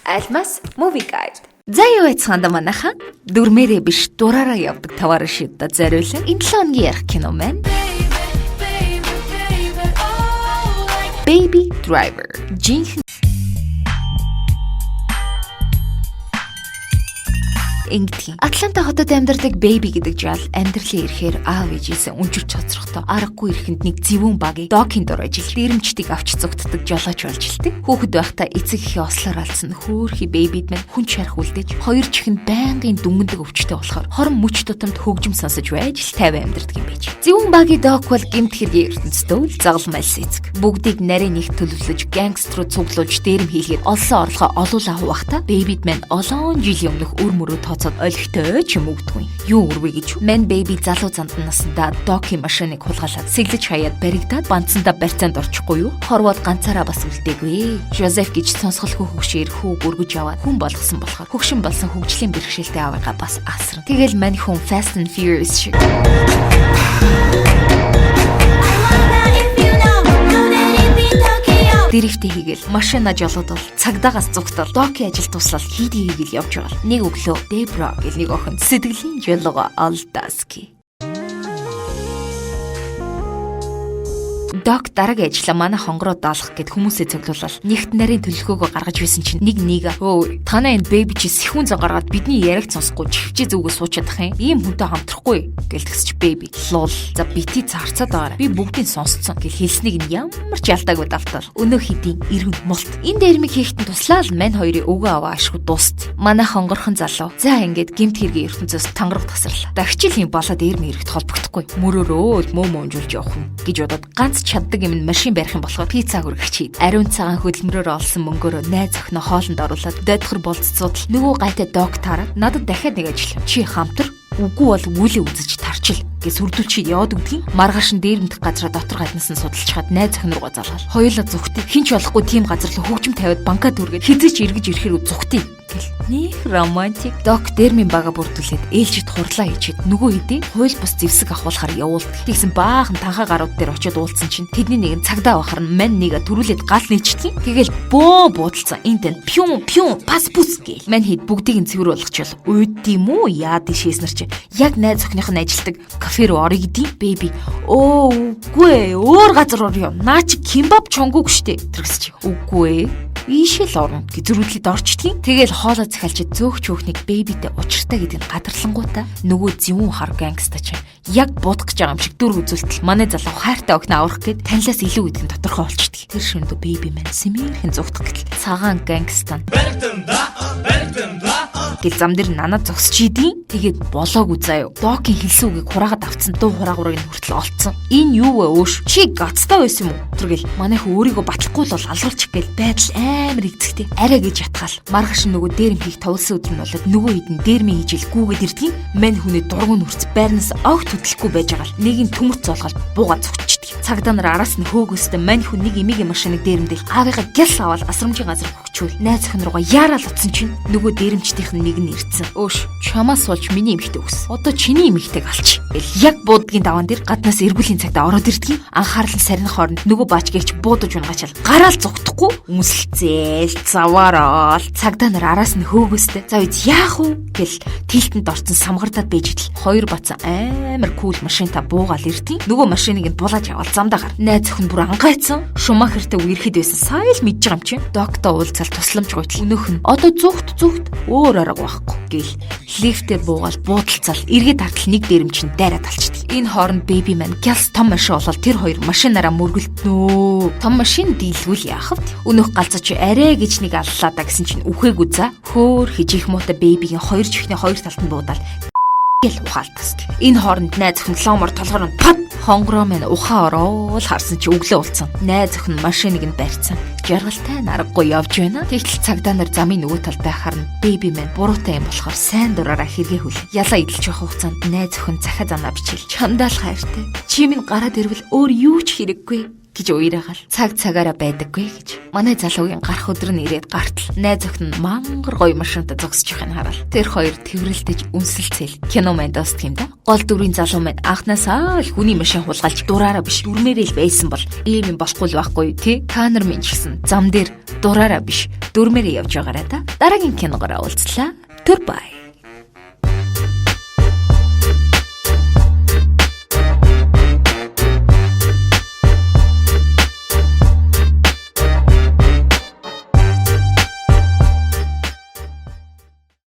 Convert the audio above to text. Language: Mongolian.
Almas Movie Guide. За юу яцгаанда манайхан дүрмээрээ биш дураараа явдаг таваар шийддэ зориулсан энэ 7 өдрийн ярих кино маань Baby Driver. Ингэдэг. Атланта хотод амьдардаг Baby гэдэг жаал амьдралын ирэхээр аав ээжээсээ унжирч цоцрохдоо аргагүй ирэхэнд нэг зэвүүн багийг докийн дор ажил дээрэмчдийг авч зүгтдэг жолооч болж илдэг. Хүүхэд байхдаа эцэг эхийн ослоор алдсан хөөрхи Babyд мань хүн чарах үлдээж хоёр чихэнд байнгын дүнмэндэг өвчтөй болохоор хорон мөч тутамд хөгжим сонсож байж л тайван амьдардаг юм байж. Зэвүүн багийн док бол гэмт хэргийн ертөнцтэй үл загалмайлс эцэг. Бүгдийг нарийн нэгт төлөвлөж гангструу цуглуулж дээрэм хийлгээд олсон орлогоо олуулаа хуваахта Babyд мань олон жилийн өмнөх өр мөрөө ойлгохтой ч юм уугдгүй. Юу үрвэ гэж Man Baby залуу зандан насандаа докийн машиныг хулгайлаад сэглэж хаяад баригдаад банцсандаа барьцаанд орчихгүй юу? Хорвол ганцаараа бас үлдээгүй. Жозеф гэж сонсголгүй хөгшөөр хүүг өргөж яваад хүн болгосон болохоор хөгшин болсон хөгжлийн бэрхшээлтэй аваагаа бас асран. Тэгэл мань хүн Fast and Furious шиг. Дрифт хийгээл машина жолоодол цагдаагаас зүгтэл докийн ажил туслал хийдий хийгээл явж байгаа. Нэг өглөө Дебра гэл нэг охин сэтгэлийн жолоо алдааски. Док дараагийн ажлаа манай хонгороо даалгах гэд хүмүүсээ цуглуулаад нэгт нарийн төлөвлөгөөгөө гаргаж байсан чинь нэг танаа энэ Baby чи сэхүүн зан гаргаад бидний яриаг сонсохгүй чивчээ зүгөө суучаад ах юм хүнтэй хамтрахгүй гэлтгсч Baby лол за бити зарцаад байгаарай би бүгдийг сонсцсон гэл хэлснийг нь ямар ч ялдаагүй давтал өнөө хэдийн иргэн мулт энэ дэрмиг хийхтэн туслаа л мань хоёрын өвгөө аваа ашгүй дуст манай хонгорхон залуу за ингээд гэмт хэргийн ертөнцөөс тангараг тасарлаа дахичил юм болоод дэрмиг хэрэгт холбогдохгүй мөрөөрөө мөнжүүлж явах юм гэж бодоод ганц чаддаг юм машин барих юм болохоор пицца хүргэж хийд. Ариун цагаан хөдөлмөрөөр олсон мөнгөөрөө найз охиноо хоолнд оруулаад дойдохор болццууд нөгөө гайтай док тараад надад дахиад нэг ажил. Чи хамтар үгүй бол үлээ үзэж тарчил гэж сүрдүүлчихэд яваад өгдөг. Маргааш нь дээрэмдэх газараа дотор гаднаас нь судалж хаад найз охин руугаа залгаал. Хоёулаа зүгтээ. Хинч болохгүй тийм газар л хөгжим тавиад банкад үргээд хизээч эргэж ирэхээр зүгтээ. Нэг романтик док дэрмийн бага бүрдүүлээд ээлжид хурлаа хийчихэд нөгөө хэдийн хууль бус зэвсэг авахлахаар явуулдаг. Тэгсэн баахан танхаа гарууд дээр очиод уулзсан чинь тэдний нэг нь цагдаа бахар нь мань нэгэ төрүүлээд гал нийчтгий. Тэгэл бөө буудалцсан энэ пюн пас пус гээл. Мань хэд бүгдийг нь цэвэр болгочвол үйд тийм үү яа дэшээс нар чи яг найз охиных нь ажилдаг кафе руу орё гэдэг Baby. Үгүй өөр газар орё. Наа чи кимбаб чонгуг штэ. Тэргсч. Үгүй ийшэл орно гэж зөрүүлээд орчдгийн. Тэгэл хоолоо захиалчид зөөгч хөөхнийг Babyтэй учиртай гэдгийг гадарлангуудаа нөгөө зэвүүн хар гангста чи яг будах гэж байгаа юм шиг дүр үзүүлтэл манай залуу хайртай охиноо аврах гээд танилаас илүү гэдэг нь тодорхой болчихдээ. Тэр шөндө Baby маань сэмээрхэн зүгтах гэтэл цагаан гангстан гэл зам дээр нанаа зогсож идэв. Тэгээд болоогүй заяа. Докийн хэлсэн үгийг хураагаад авцсан дуу хураагурыг нь хүртэл олцсон. Энэ юу вэ өөш? Чи гацтай байсан юм уу? Тэргээл манайхан өөрийгөө батлахгүй л алгуулчих гээл байдал амар игцэгтэй. Арай гэж ятгаал. Маргааш нөгөө дээрэм хийх товлсон өдөр нь болоод нөгөө хэдэн дээрмийн хижил гүүгээд ирдгийн. Мань хүнээ дургуун нүрц байрнаас огт хөдлөхгүй байж байгаа л нэг нь төмөрц золгоод буугаад зүгтчихдэг. Цагдаа нар араас нь хөөгөөстэй мань хүн нэг эмигийн машиныг дээрэмдэл аавыгаа гял аваад асрамжийн газар хөгчүүл найз охин руугаа яарал утсан чинь нөгөө дээрэмчдийнх нь нэг нь ирцэн. Өөш чамаас болж миний эмэгтэй өс. Одоо чиний эмэгтэйг алч. Яг буудгийн даваан дээр гаднаас эргүүлийн цагтаа ороод ирдгийн. Анхаарал нь сарних хооронд нөгөө баачгийгч буудаж унгачаал гараал зүгтахгүй үнсэлцээл заваараал цагдаа нар араас нь хөөгөөстэй. За үз яах вэ гэл тилтэнд орсон самгартаад байж идэл хоёр бацсан амар кул машинтаа буугаал ирдгийн. Нөгөө машиныг нь булааж аваад замдаа гар. Найз охин бүр ангайцсан. Шумахертэй үерхэд байсан сайл мэдж байгаа юм чи. Доктой уулзал тусламж гуйтал өнөөх нь одоо зүгт өөр арга байхгүй гэл лифтээр буугаал буудалцал эргээд тартал нэг дээрэмч нь дайраад алчдаг. Энэ хооронд Baby маань гялс том машин болол тэр хоёр машинаараа мөргөлтнөө. Том машин дийлгүүл яах вэ? Өнөөх галзаач арай гэж нэг аллаа да гэсэн чинь үхээгүй за. Хөөр хижих муутай Baby-гийн хоёр чихний хоёр талд нь буудаал гэл ухаалтас. Энэ хооронд найз охин ломор толгоор нь пад хонгороо минь ухаа ороод харсан чи өглөө уулцсан. Найз охин машиныг нь барьцсан. Жаргалтай наргагүй явж байна. Тэгтэл цагдаа нар замын нөгөө талд байхаар нь Baby маань буруутай юм болохоор сайн дураараа хэрэгээ хүлээ. Ялаа идэлж явах хугацаанд найз охин захаа занаа бичил. Чамдаал хайртай. Чи минь гараад ирвэл өөр юу ч хэрэггүй гэж уяраагаал цаг цагаараа байдаггүй гэж. Манай залуугийн гарах өдөр нь ирээд гартал найз охин нь мангар гоё машинтай зогсож байхыг хараал. Тэр хоёр тэрвэрлдэж үнсэлцэл кино манд дуустах юм да. Гол дүрийн залуу маань анхнаасаа л хүний машин хулгайлж дураараа биш дүрмээрээ л байсан бол ийм юм болохгүй л байхгүй тий. Та нар минь ч гэсэн зам дээр дураараа биш дүрмээрээ явж байгаарай да. Дараагийн киногоор уулзлаа. Goodbye.